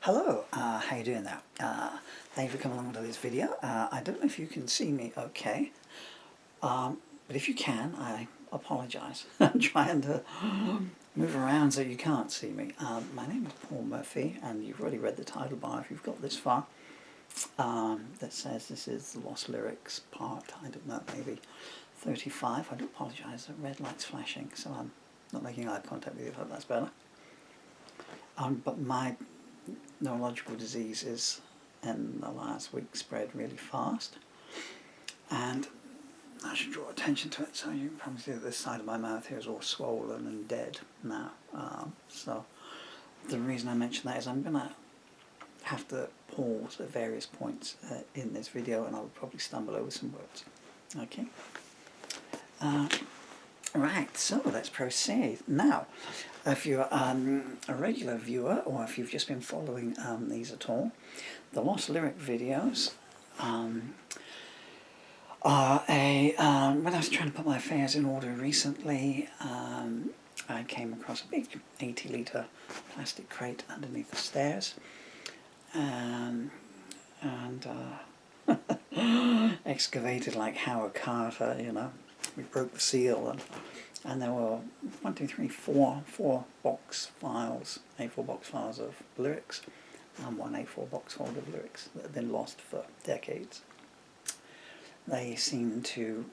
Hello, how you doing there? Thank you for coming along to this video. I don't know if you can see me okay, but if you can, I apologise. I'm trying to move around so you can't see me. My name is Paul Murphy, and you've already read the title bar if you've got this far. That says this is the Lost Lyrics part, I don't know, maybe 35. I do apologise, the red light's flashing, so I'm not making eye contact with you. I hope that's better. But my neurological diseases in the last week spread really fast, and I should draw attention to it. So you can probably see that this side of my mouth here is all swollen and dead now. So the reason I mention that is I'm going to have to pause at various points in this video, and I will probably stumble over some words. Okay. Right, so let's proceed. Now, if you're a regular viewer, or if you've just been following these at all, the Lost Lyric videos are when I was trying to put my affairs in order recently, I came across a big 80-litre plastic crate underneath the stairs, and excavated like Howard Carter, you know. We broke the seal, and there were 4 box files, A4 box files of lyrics, and one A4 box folder of lyrics that had been lost for decades. They seem to,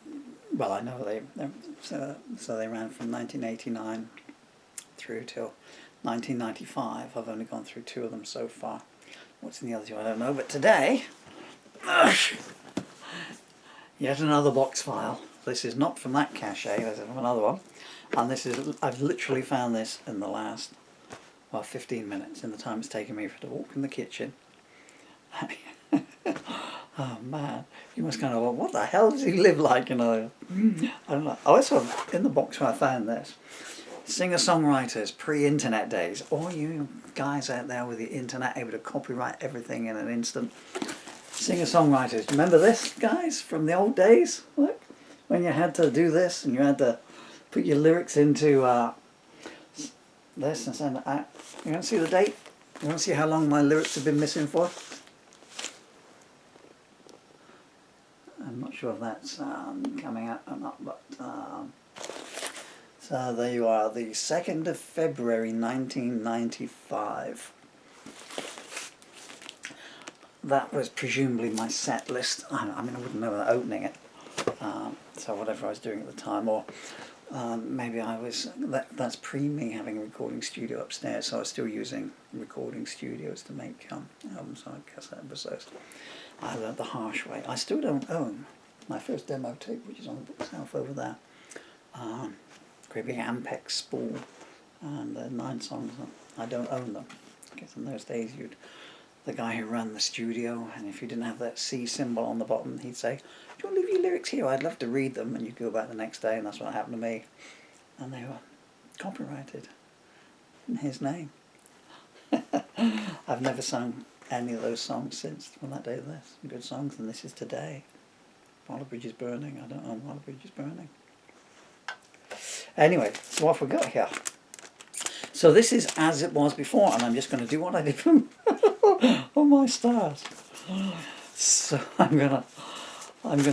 well, I know so they ran from 1989 through till 1995. I've only gone through 2 of them so far. What's in the other 2 I don't know, but today, yet another box file. This is not from that cache, this is from another one. And this is, I've literally found this in the last, 15 minutes, in the time it's taken me to walk in the kitchen. Oh man, you must kind of, well, what the hell does he live like, you know? I don't know. I also, in the box where I found this, singer-songwriters, pre-internet days, all you guys out there with the internet able to copyright everything in an instant. Singer-songwriters, remember this, guys, from the old days? Look, when you had to do this and you had to put your lyrics into this and send it out. You want to see the date? You want to see how long my lyrics have been missing for? I'm not sure if that's coming out or not, but so there you are, the 2nd of February 1995. That was presumably my set list. I mean, I wouldn't know without opening it. So whatever I was doing at the time, or maybe I was, that's pre me having a recording studio upstairs, so I was still using recording studios to make albums, so I guess that was those. I learned the harsh way. I still don't own my first demo tape, which is on the bookshelf over there. Great big Ampex spool, and 9 songs. I don't own them. I guess in those days the guy who ran the studio, and if you didn't have that C symbol on the bottom, he'd say, "Do you want to leave your lyrics here? I'd love to read them." And you'd go back the next day, and that's what happened to me. And they were copyrighted in his name. I've never sung any of those songs since, from that day to this. Good songs, and this is Today. While the Bridge is Burning. I don't know While the Bridge is Burning. Anyway, so what have we got here? So this is as it was before, and I'm just going to do what I did from oh my stars. So I'm gonna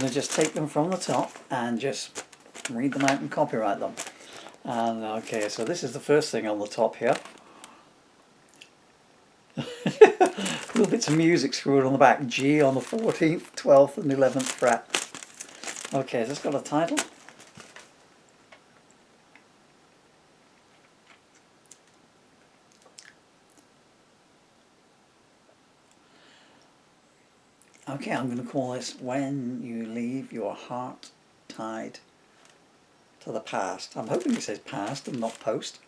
just take them from the top and just read them out and copyright them. And okay, so this is the first thing on the top here. Little bits of music screwed on the back. G on the 14th, 12th and 11th fret. Okay, has this got a title? Okay, I'm going to call this When You Leave Your Heart Tied to the Past. I'm hoping it says past and not post.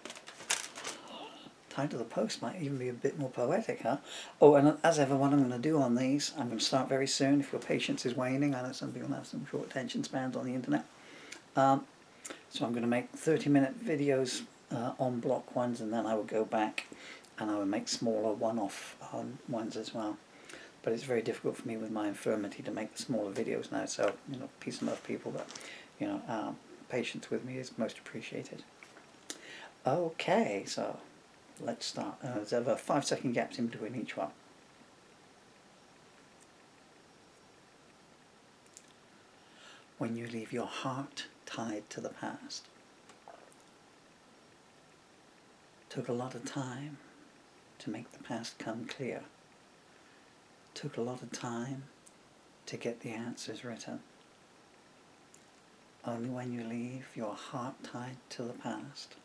Tied to the post might even be a bit more poetic, huh? Oh, and as ever, what I'm going to do on these, I'm going to start very soon if your patience is waning. I know some people have some short attention spans on the internet. So I'm going to make 30-minute videos on block ones, and then I will go back and I will make smaller one-off ones as well. But it's very difficult for me with my infirmity to make the smaller videos now, so, you know, peace and love people, but, you know, patience with me is most appreciated. Okay, so let's start. There's over 5-second gaps in between each one. When you leave your heart tied to the past. Took a lot of time to make the past come clear. Took a lot of time to get the answers written. Only when you leave your heart tied to the past.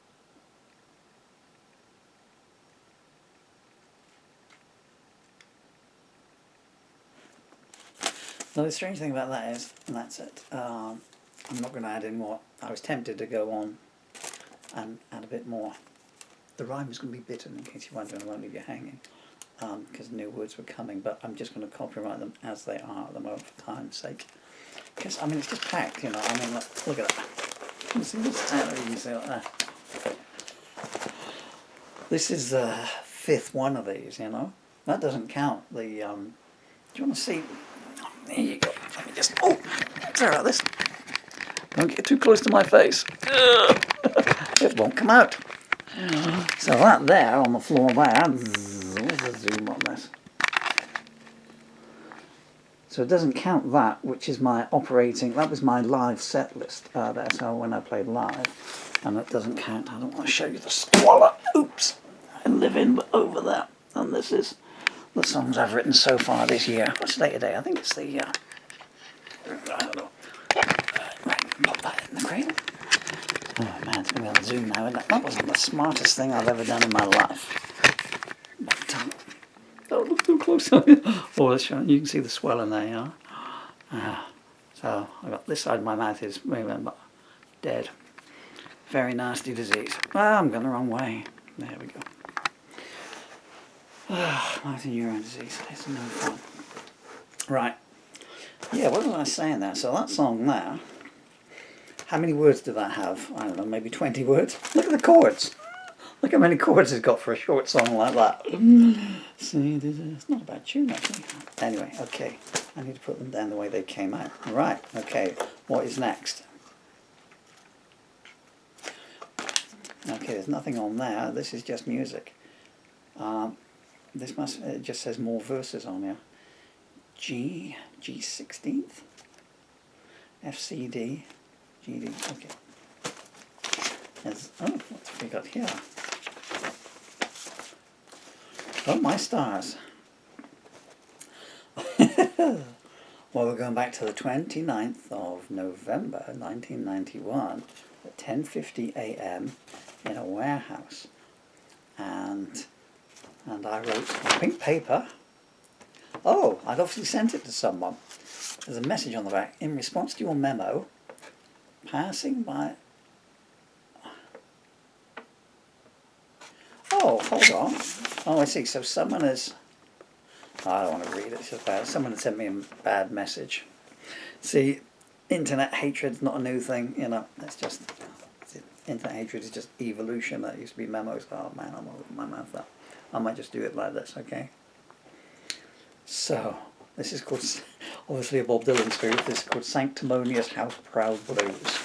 Now the strange thing about that is, and that's it, I'm not going to add in more. I was tempted to go on and add a bit more. The rhyme is going to be bitten, in case you're wondering. I won't leave you hanging, because new words were coming, but I'm just going to copyright them as they are at the moment for time's sake. Because, I mean, it's just packed, you know. I mean, look at that. You can see this out, you can see like that. This is the 5th one of these, you know. That doesn't count the, do you want to see? There you go. Let me just, oh, sorry about this. Don't get too close to my face. It won't come out. So that there on the floor there, what's the zoom on this? So it doesn't count that, which is my operating, that was my live set list there, so when I played live, and it doesn't count. I don't want to show you the squalor, oops, I live in over there, and this is the songs I've written so far this year. What's the date today? I think it's the, I don't know, right, pop that in the cradle. Oh man, it's going to be on Zoom now, isn't it? That wasn't the smartest thing I've ever done in my life. But, don't look too close. Oh, that's showing. You can see the swelling there, you know. So I got this side of my mouth is dead. Very nasty disease. I'm going the wrong way. There we go. Mouth and urine disease. It's no fun. Right. Yeah, what was I saying there? So that song there. How many words did that have? I don't know, maybe 20 words. Look at the chords. Look how many chords it's got for a short song like that. See, it's not a bad tune actually. Anyway, okay. I need to put them down the way they came out. Right, okay. What is next? Okay, there's nothing on there. This is just music. It just says more verses on here. G 16th, F, C, D, G, D, okay. What's we got here? Oh, my stars. Well, we're going back to the 29th of November 1991 at 10:50 a.m. in a warehouse. And I wrote on pink paper. Oh, I'd obviously sent it to someone. There's a message on the back. In response to your memo, passing by... Oh, hold on. Oh, I see. So someone has... I don't want to read it. It's just bad. Someone had sent me a bad message. See, internet hatred's not a new thing. You know, it's just... Internet hatred is just evolution. That used to be memos. Oh, man, I'm over my mouth up. I might just do it like this, okay? So, this is called... Obviously a Bob Dylan spoof. This is called Sanctimonious House Proud Blues.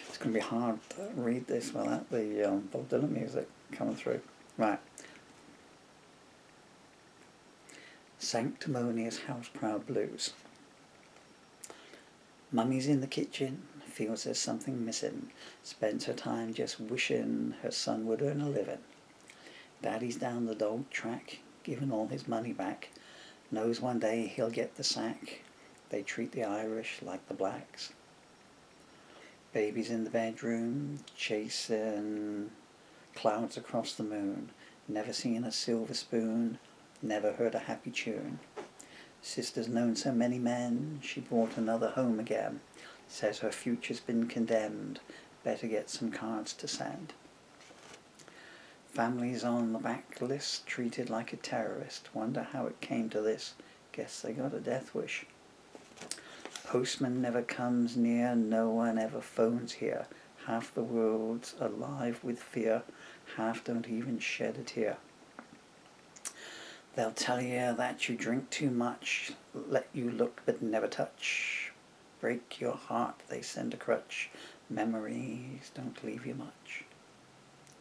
It's going to be hard to read this without the Bob Dylan music coming through. Right. Sanctimonious House Proud Blues. Mummy's in the kitchen, feels there's something missing, spends her time just wishing her son would earn a living. Daddy's down the dog track, giving all his money back, knows one day he'll get the sack. They treat the Irish like the blacks. Baby's in the bedroom, chasing clouds across the moon, never seen a silver spoon, never heard a happy tune. Sister's known so many men, she brought another home again, says her future's been condemned, better get some cards to send. Family's on the back list, treated like a terrorist, wonder how it came to this, guess they got a death wish. Postman never comes near, no one ever phones here, half the world's alive with fear, half don't even shed a tear. They'll tell you that you drink too much, let you look but never touch, break your heart, they send a crutch, memories don't leave you much.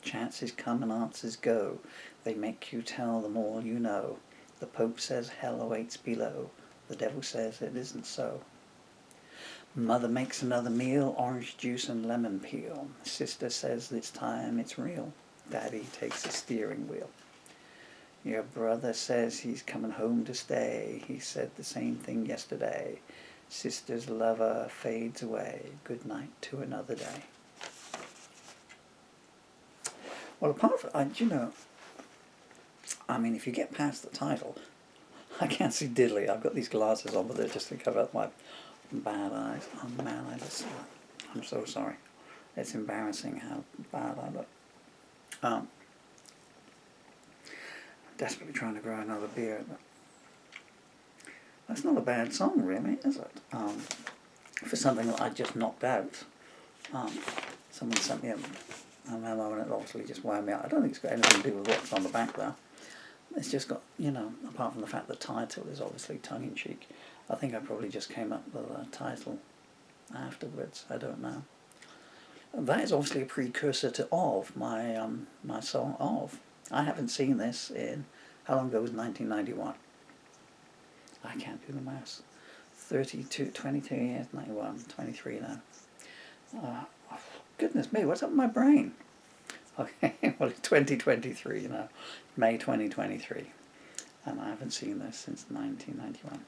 Chances come and answers go. They make you tell them all you know. The Pope says hell awaits below. The devil says it isn't so. Mother makes another meal, orange juice and lemon peel. Sister says this time it's real. Daddy takes the steering wheel. Your brother says he's coming home to stay. He said the same thing yesterday. Sister's lover fades away. Good night to another day. Well, apart from, I mean, if you get past the title, I can't see diddly. I've got these glasses on, but they're just to cover up my bad eyes. Oh man, I'm so sorry. It's embarrassing how bad I look. Desperately trying to grow another beard, but that's not a bad song, really, is it? For something that I just knocked out. Someone sent me a memo and it obviously just wound me out. I don't think it's got anything to do with what's on the back there. It's just got, apart from the fact the title is obviously tongue-in-cheek, I think I probably just came up with a title afterwards. I don't know. That is obviously a precursor to Of, my song Of. I haven't seen this in, how long ago was 1991? I can't do the maths. 22 years, 91, 23 now. Goodness me, what's up with my brain? Okay, well, it's 2023 now, May 2023, and I haven't seen this since 1991.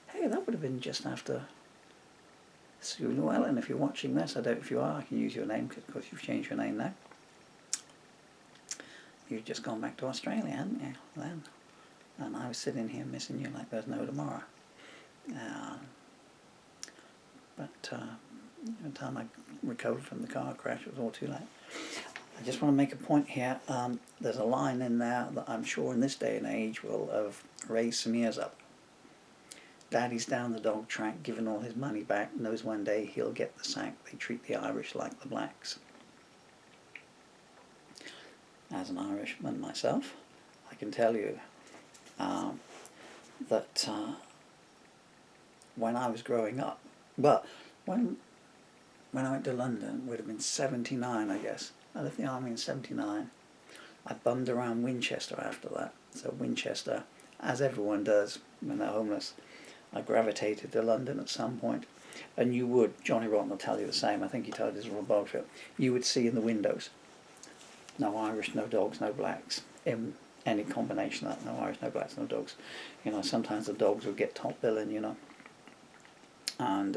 Hey, that would have been just after Sue Llewellyn. If you're watching this, I don't know if you are, I can use your name, because you've changed your name now. You've just gone back to Australia, hadn't you, then? And I was sitting here missing you like there's no tomorrow. By the time I recovered from the car crash, it was all too late. I just want to make a point here. There's a line in there that I'm sure in this day and age will have raised some ears up. Daddy's down the dog track, giving all his money back, knows one day he'll get the sack. They treat the Irish like the blacks. As an Irishman myself, I can tell you that when I was growing up, when I went to London, it would have been 79, I guess. I left the army in 79. I bummed around Winchester after that. So Winchester, as everyone does when they're homeless, I gravitated to London at some point. And you would, Johnny Rotten will tell you the same, I think he told his real bullshit, you would see in the windows, no Irish, no dogs, no blacks. In any combination of that, no Irish, no blacks, no dogs. Sometimes the dogs would get top billing, And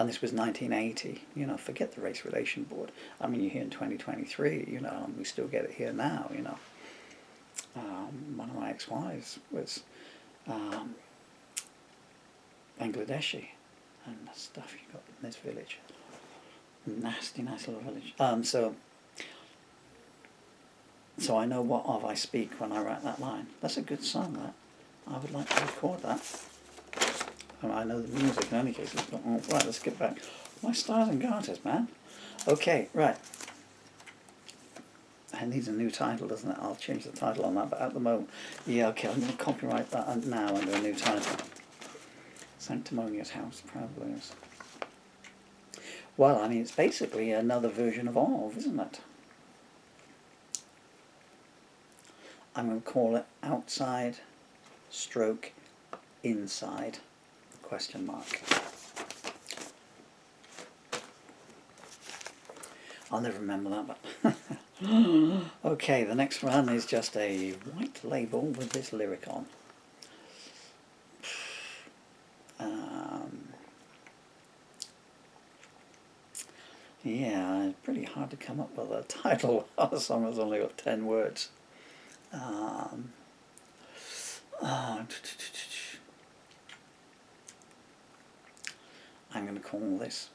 this was 1980, forget the Race Relation Board. I mean, you're here in 2023, and we still get it here now, One of my ex-wives was Bangladeshi, and the stuff you got in this village. Nasty, nice little village. So I know what of I speak when I write that line. That's a good song, that. I would like to record that. I know the music in any case. Right, let's get back. My stars and garters, man. Okay, right. It needs a new title, doesn't it? I'll change the title on that, but at the moment, yeah, okay, I'm going to copyright that now under a new title. Sanctimonious House, Proud Blues. Well, I mean, it's basically another version of, isn't it? I'm going to call it Outside Stroke Inside ? I'll never remember that, but okay, the next one is just a white label with this lyric on. Yeah, it's pretty hard to come up with a title of a song that's only got 10 words. I'm going to call this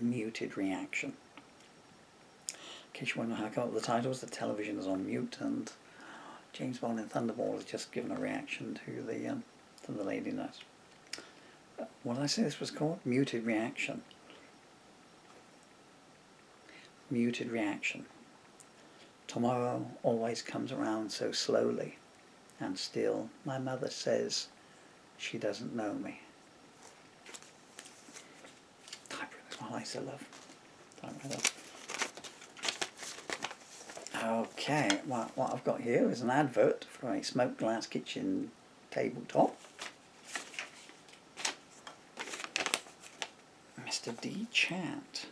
Muted Reaction. In case you want to know how I come up with the titles, the television is on mute, and James Bond in Thunderball has just given a reaction to the lady nurse. What did I say this was called? Muted Reaction. Muted Reaction. Tomorrow always comes around so slowly, and still my mother says she doesn't know me. Type this while I still love. Type right up. Okay, well, what I've got here is an advert for a smoked glass kitchen tabletop. Mr. D. Chant.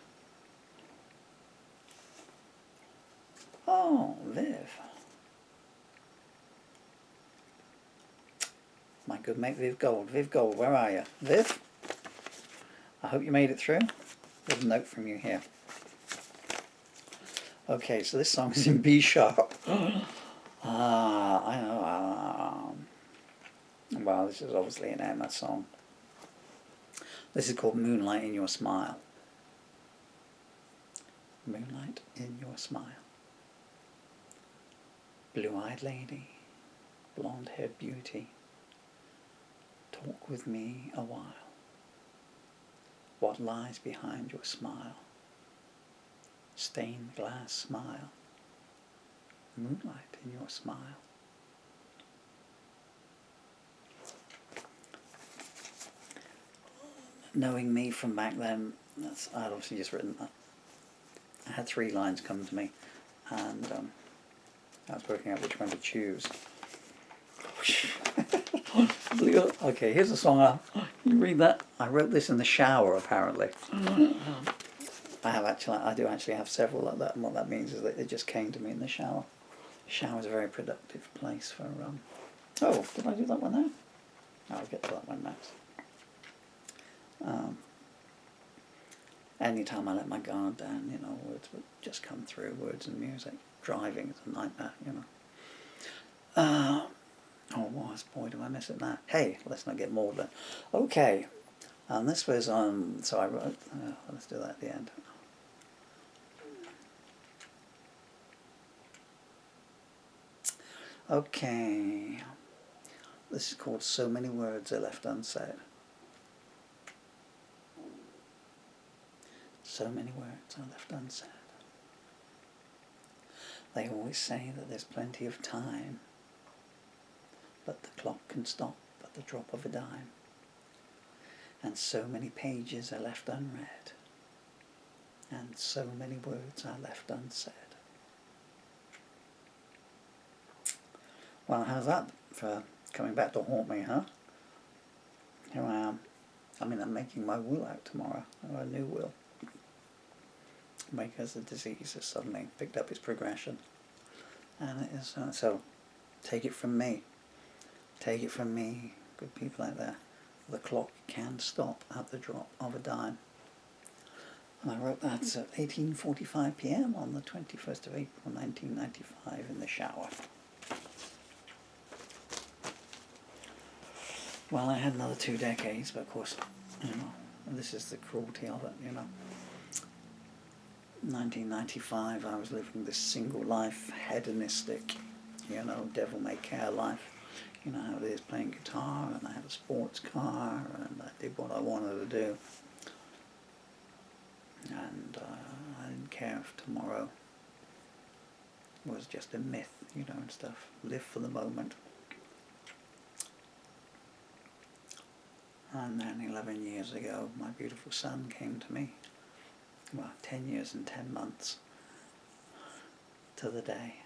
Oh, Viv. My good mate Viv Gold. Viv Gold, where are you? Viv? I hope you made it through. There's a note from you here. Okay, so this song is in B sharp. I know. Well, this is obviously an Emma song. This is called Moonlight in Your Smile. Moonlight in your smile. Blue-eyed lady, blonde-haired beauty, talk with me a while. What lies behind your smile? Stained glass smile. Moonlight in your smile. Knowing me from back then, I'd obviously just written that. I had 3 lines come to me, and I was working out which one to choose. Okay, here's a song. You read that? I wrote this in the shower, apparently. I do actually have several like that, and what that means is that it just came to me in the shower. The shower is a very productive place for. Oh, did I do that one there? I'll get to that one next. Anytime I let my guard down, you know, words would just come through, words and music. Driving is a nightmare, you know. Oh, boy, do I miss it now. Hey, let's not get maudlin. Okay, and this was so I wrote, let's do that at the end. Okay, this is called So Many Words Are Left Unsaid. So many words are left unsaid. They always say that there's plenty of time, but the clock can stop at the drop of a dime. And so many pages are left unread, and so many words are left unsaid. Well, how's that for coming back to haunt me, huh? Here I am. I mean, I'm making my will out tomorrow, or a new will. Because the disease has suddenly picked up its progression, and it is so. Take it from me, good people out there. The clock can stop at the drop of a dime. And I wrote that at 18:45 p.m. on the 21st of April 1995 in the shower. Well, I had another 2 decades, but of course, you know, this is the cruelty of it, you know. 1995, I was living this single life, hedonistic, you know, devil-may-care life. You know how it is, playing guitar, and I had a sports car, and I did what I wanted to do. And I didn't care if tomorrow was just a myth, you know, and stuff. Live for the moment. And then 11 years ago, my beautiful son came to me. Well, 10 years and 10 months to the day.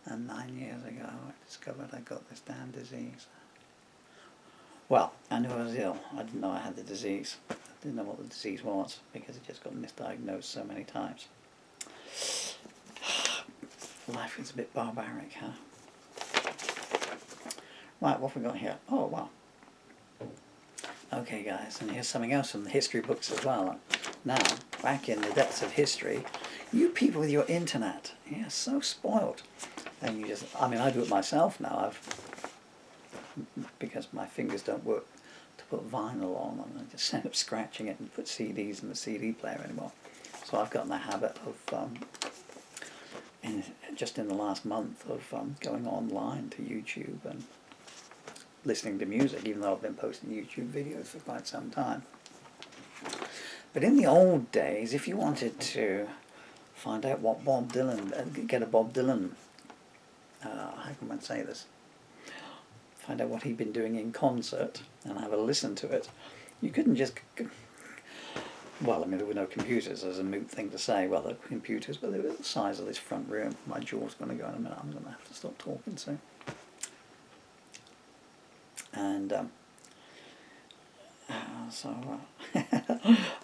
And 9 years ago, I discovered I got this damn disease. Well, I knew I was ill. I didn't know I had the disease. I didn't know what the disease was, because it just got misdiagnosed so many times. Life is a bit barbaric, huh? Right, what have we got here? Oh, wow. Okay, guys, and here's something else from the history books as well. Now, back in the depths of history, you people with your internet, you're so spoiled. And you just, I mean, I do it myself now. Because my fingers don't work to put vinyl on, and I just end up scratching it and put CDs in the CD player anymore. So I've gotten the habit of, just in the last month, of going online to YouTube and listening to music, even though I've been posting YouTube videos for quite some time. But in the old days, if you wanted to find out what Bob Dylan, get a Bob Dylan, how can one say this? Find out what he'd been doing in concert and have a listen to it. You couldn't just well, I mean, there were no computers. There's a moot thing to say. Well, there were computers, but they were the size of this front room. My jaw's going to go in a minute. I'm going to have to stop talking soon. And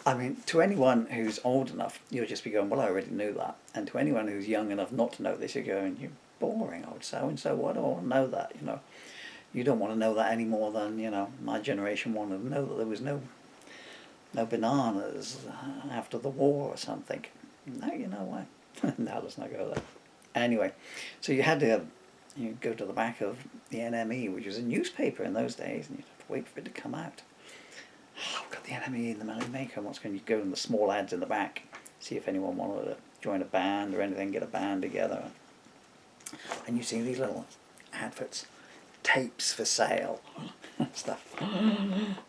I mean, to anyone who's old enough, you'll just be going, well, I already knew that. And to anyone who's young enough not to know this, you're going, you're boring, old so-and-so. Why do I want to know that, you know? You don't want to know that any more than, you know, my generation wanted to know that there was no bananas after the war or something. No, you know why? No, let's not go there. Anyway, so you had to go to the back of the NME, which was a newspaper in those days, and you'd have to wait for it to come out. Oh, I've got the NME in the Melody Maker. What's going to go in the small ads in the back, see if anyone wanted to join a band or anything, get a band together. And you see these little adverts, tapes for sale, stuff.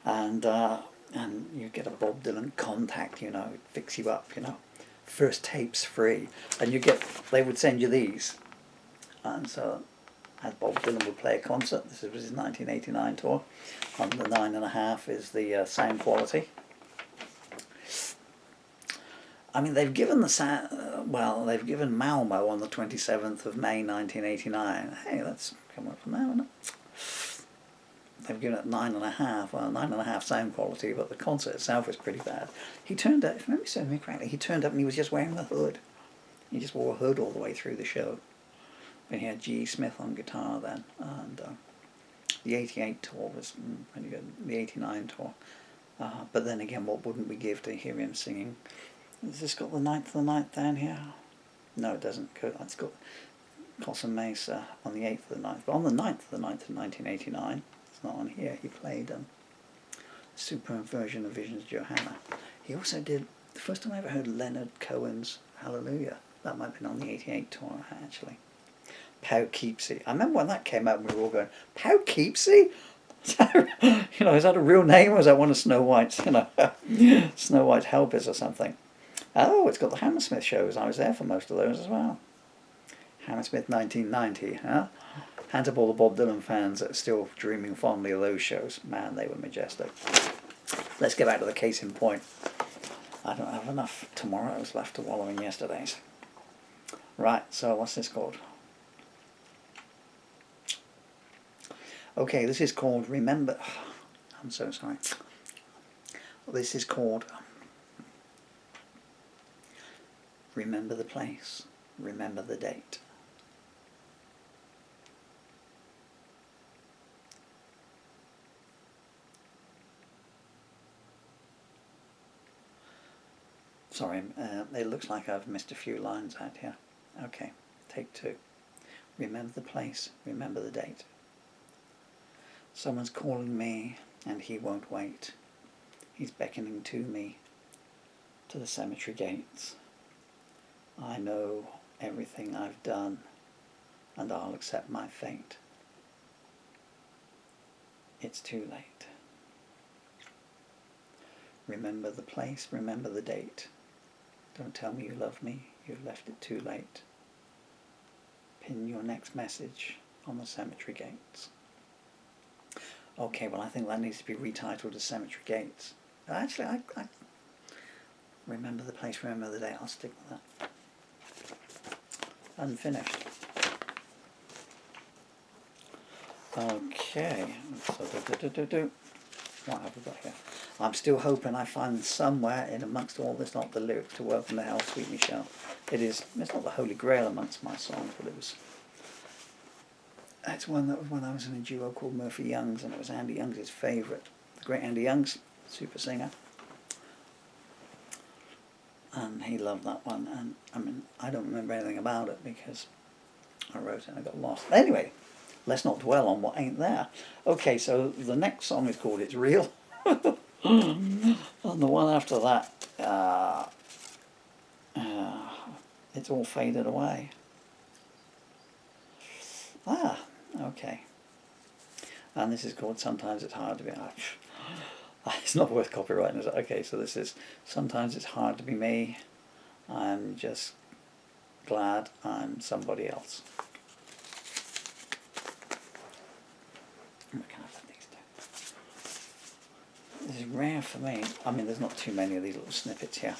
And you get a Bob Dylan contact, you know, fix you up, you know, first tapes free, and they would send you these, and so as Bob Dylan would play a concert, this was his 1989 tour, on the 9.5 is the sound quality. I mean, they've given they've given Malmo on the 27th of May 1989. Hey, that's coming up from now, isn't it? They've given it 9.5, well, 9.5 sound quality, but the concert itself was pretty bad. He turned up, if memory serves me correctly, he turned up and he was just wearing the hood. He just wore a hood all the way through the show. And he had G. Smith on guitar then, and the 88 tour was pretty good, the 89 tour. But then again, what wouldn't we give to hear him singing? Has this got the 9th of the 9th down here? No, it doesn't. It's got Cossum Mesa on the 8th of the 9th. But on the 9th of the 9th of 1989, it's not on here, he played a superb version of Visions of Johanna. He also did, the first time I ever heard Leonard Cohen's Hallelujah. That might have been on the 88 tour, actually. Poughkeepsie. I remember when that came out and we were all going, Poughkeepsie? You know, is that a real name or is that one of Snow White's, you know, Snow White's helpers or something? Oh, it's got the Hammersmith shows. I was there for most of those as well. Hammersmith 1990, huh? Hands up all the Bob Dylan fans that are still dreaming fondly of those shows. Man, they were majestic. Let's get back to the case in point. I don't have enough tomorrows left to wallow in yesterdays. Right, so what's this called? Okay, this is called Remember... I'm so sorry. This is called Remember the Place, Remember the Date. Sorry, it looks like I've missed a few lines out here. Okay, take 2. Remember the place, remember the date. Someone's calling me and he won't wait. He's beckoning to me to the cemetery gates. I know everything I've done and I'll accept my fate. It's too late. Remember the place, remember the date. Don't tell me you love me, you've left it too late. Pin your next message on the cemetery gates. Okay, well I think that needs to be retitled as Cemetery Gates. Actually, I remember the place, remember the date. I'll stick with that. Unfinished. Okay, so what have we got here? I'm still hoping I find somewhere in amongst all this not the lyrics to Welcome to Hell, Sweet Michelle. It's not the Holy Grail amongst my songs, but it's one that was when I was in a duo called Murphy Young's, and it was Andy Young's favourite. The great Andy Young's, super singer. And he loved that one, and I mean, I don't remember anything about it because I wrote it and I got lost. Anyway, let's not dwell on what ain't there. Okay, so the next song is called It's Real. And the one after that, It's All Faded Away. Okay. And this is called Sometimes It's Hard to Be... It's not worth copyrighting, is it? Okay, so this is Sometimes It's Hard to Be Me. I'm just glad I'm somebody else. We can have these two. this is rare for me. I mean, there's not too many of these little snippets here.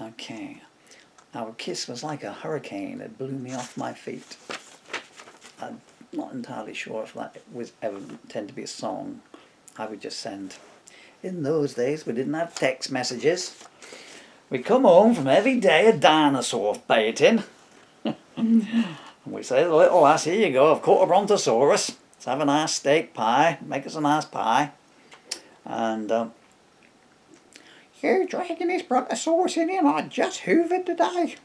Okay. Our kiss was like a hurricane. It blew me off my feet. I'm not entirely sure if that was ever intended to be a song. I would just send. In those days, we didn't have text messages. We'd come home from every day of dinosaur baiting. And we say to the little lass, here you go, I've caught a brontosaurus. Let's have a nice steak pie. Make us a nice pie. And you're dragging this brontosaurus in here and I just hoovered today.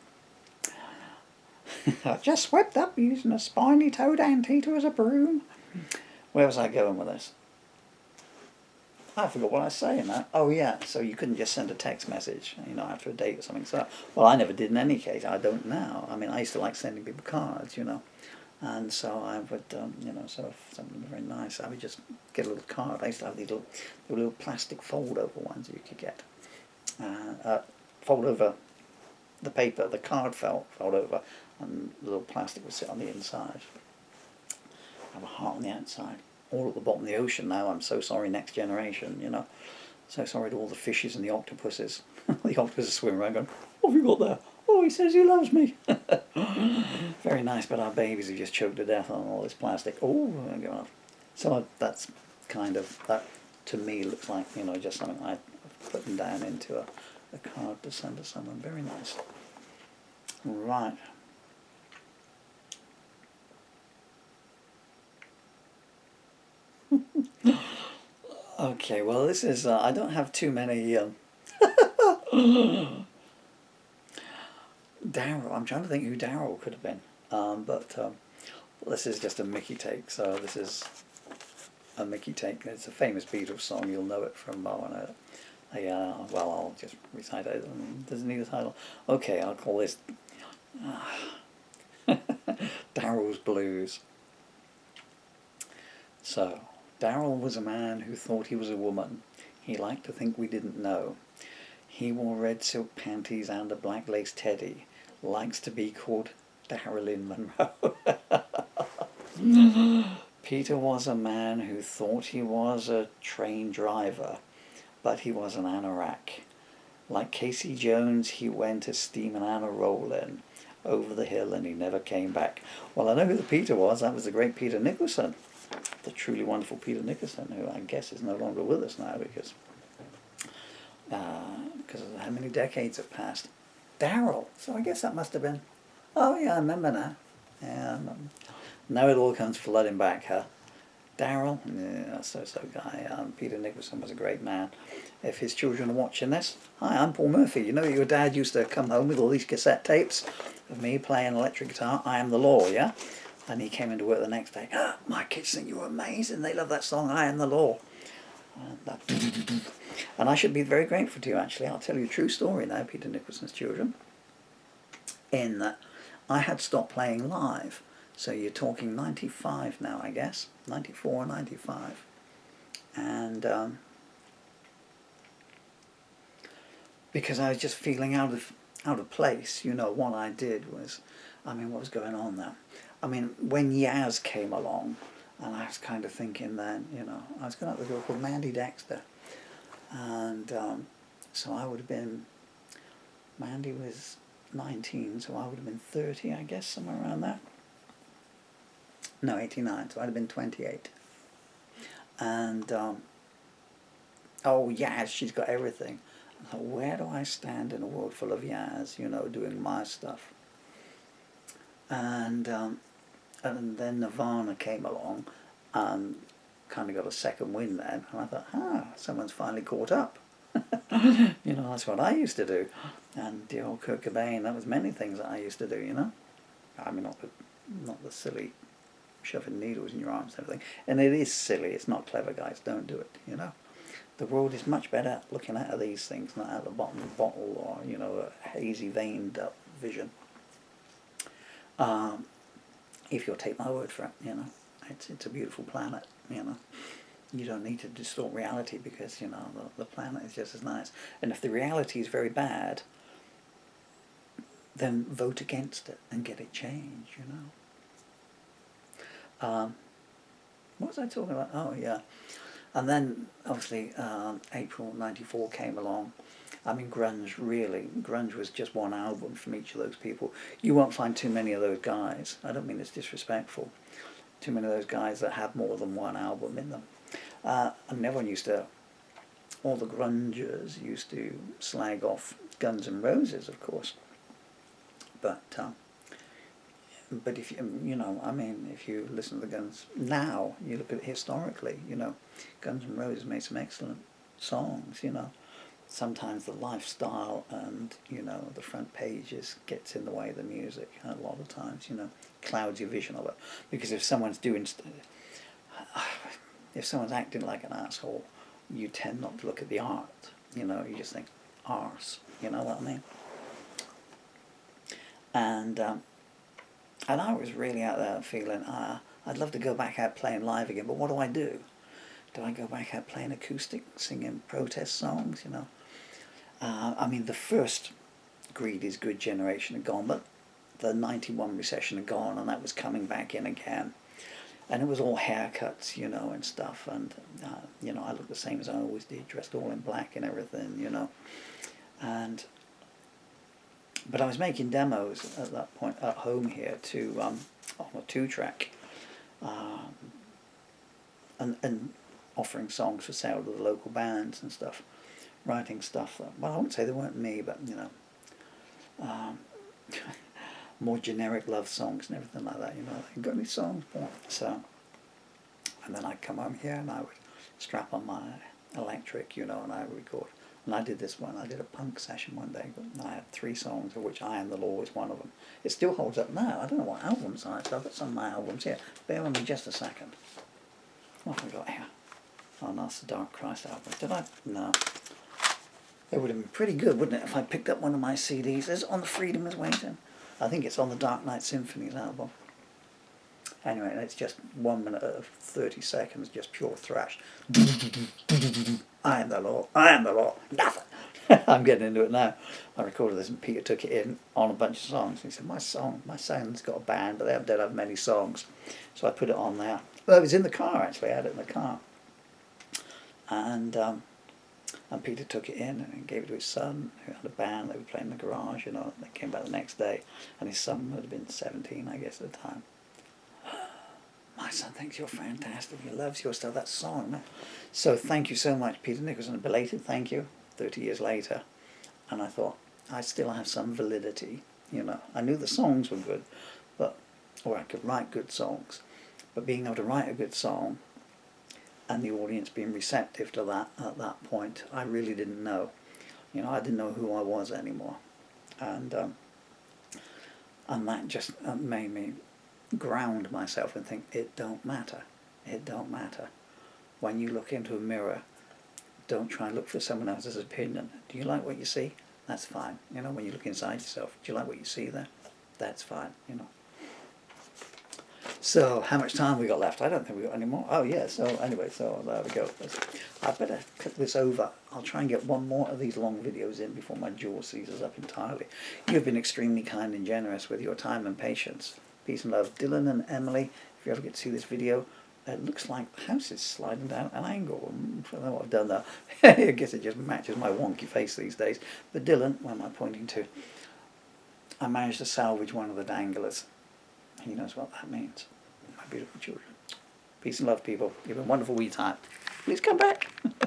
I just swept up using a spiny-toed anteater as a broom. Where was I going with this? I forgot what I was saying now. Oh yeah, so you couldn't just send a text message, you know, after a date or something. So, well, I never did in any case. I don't now. I mean, I used to like sending people cards, you know. And so I would, you know, so if something was very nice, I would just get a little card. I used to have these little plastic fold-over ones you could get. Fold over the paper, the card fold over, and the little plastic would sit on the inside. Have a heart on the outside. All at the bottom of the ocean now. I'm so sorry, next generation, you know. So sorry to all the fishes and the octopuses. The octopuses swim around going, what have you got there? Oh, he says he loves me. Very nice, but our babies have just choked to death on all this plastic. Oh, so that's kind of, that to me looks like, you know, just something I put them down into a card to send to someone. Very nice. Right. Okay, well this is, I don't have too many, Daryl, I'm trying to think who Daryl could have been, but this is just a Mickey take, so this is a Mickey take. It's a famous Beatles song, you'll know it from, well, I'll just recite it, doesn't need a title. Okay, I'll call this Daryl's Blues. So, Daryl was a man who thought he was a woman. He liked to think we didn't know. He wore red silk panties and a black lace teddy. Likes to be called Darylyn Monroe. Peter was a man who thought he was a train driver, but he was an anorak. Like Casey Jones, he went a steaming and a rolling over the hill and he never came back. Well, I know who the Peter was. That was the great Peter Nicholson. The truly wonderful Peter Nicholson, who I guess is no longer with us now because of how many decades have passed. Daryl, so I guess that must have been, oh yeah, I remember now. Yeah, now it all comes flooding back, huh? Daryl, yeah, so guy. Peter Nicholson was a great man. If his children are watching this, hi, I'm Paul Murphy. You know your dad used to come home with all these cassette tapes of me playing electric guitar. I Am the Law, yeah? And he came into work the next day. Oh, my kids think you're amazing. They love that song, I Am the Law. And I should be very grateful to you, actually. I'll tell you a true story now, Peter Nicholson's children. In that I had stopped playing live. So you're talking 95 now, I guess. 94 or 95. And because I was just feeling out of place, you know, what I did was, I mean, what was going on there? I mean, when Yaz came along, and I was kind of thinking then, you know, I was going out with a girl called Mandy Dexter, and so I would have been, Mandy was 19, so I would have been 30, I guess, somewhere around there. No, 89, so I'd have been 28. And, oh, Yaz, she's got everything. I thought, where do I stand in a world full of Yaz, you know, doing my stuff? And then Nirvana came along and kind of got a second wind then. And I thought, someone's finally caught up. You know, that's what I used to do. And the old Kurt Cobain, that was many things that I used to do, you know. I mean, not the silly shoving needles in your arms and everything. And it is silly, it's not clever, guys, don't do it, you know. The world is much better looking at these things, not at the bottom of the bottle or, you know, a hazy veined up vision. If you'll take my word for it, you know, it's a beautiful planet, you know. You don't need to distort reality because, you know, the planet is just as nice. And if the reality is very bad, then vote against it and get it changed, you know. What was I talking about? Oh, yeah. And then, obviously, April '94 came along. I mean, grunge was just one album from each of those people. You won't find too many of those guys. I don't mean it's disrespectful. Too many of those guys that have more than one album in them. And everyone used to, all the grungers used to slag off Guns N' Roses, of course. But if you know, I mean, if you listen to the Guns now, you look at it historically, you know, Guns N' Roses made some excellent songs, you know. Sometimes the lifestyle and, you know, the front pages gets in the way of the music a lot of times, you know, clouds your vision of it. Because if someone's acting like an asshole, you tend not to look at the art, you know, you just think, arse, you know what I mean? And I was really out there feeling, I'd love to go back out playing live again, but what do I do? Do I go back out playing acoustic, singing protest songs, you know? I mean, the first Greed is Good generation had gone, but the '91 recession had gone, and that was coming back in again. And it was all haircuts, you know, and stuff, and, you know, I looked the same as I always did, dressed all in black and everything, you know. But I was making demos at that point at home here to on a 2-track, and offering songs for sale to the local bands and stuff, writing stuff. Well, I wouldn't say they weren't me, but you know, more generic love songs and everything like that. You know, like, got any songs? So, and then I'd come home here and I would strap on my electric, you know, and I would record. And I did this one. I did a punk session one day. And I had 3 songs, of which I Am the Law was one of them. It still holds up now. I don't know what albums are. So I've got some of my albums here. Bear with me just a second. What have we got here? Oh, no, that's the Dark Christ album. Did I? No. It would have been pretty good, wouldn't it, if I picked up one of my CDs. Is it on the Freedom is Waiting? I think it's on the Dark Knight Symphonies album. Anyway, it's just 1 minute of 30 seconds, just pure thrash. I am the law, I am the law, nothing. I'm getting into it now. I recorded this and Peter took it in on a bunch of songs. He said, my sound's got a band, but they don't have many songs. So I put it on there. Well, it was in the car, actually. I had it in the car. And Peter took it in and gave it to his son, who had a band. They were playing in the garage, you know. They came back the next day. And his son would have been 17, I guess, at the time. My son thinks you're fantastic. He loves your stuff. That song, man. So thank you so much, Peter Nicholson. A belated thank you. 30 years later. And I thought, I still have some validity, you know. I knew the songs were good, or I could write good songs. But being able to write a good song and the audience being receptive to that at that point, I really didn't know. You know, I didn't know who I was anymore. And that just made me ground myself and think, it don't matter. It don't matter. When you look into a mirror, don't try and look for someone else's opinion. Do you like what you see? That's fine. You know, when you look inside yourself, do you like what you see there? That's fine, you know. So, how much time we got left? I don't think we got any more. Oh, yeah, so anyway, so there we go. I better click this over. I'll try and get one more of these long videos in before my jaw seizes up entirely. You've been extremely kind and generous with your time and patience. Peace and love. Dylan and Emily, if you ever get to see this video, it looks like the house is sliding down an angle. I don't know what I've done there. I guess it just matches my wonky face these days. But Dylan, what am I pointing to? I managed to salvage one of the danglers. He knows what that means. My beautiful children. Peace and love, people. You've been a wonderful wee time. Please come back.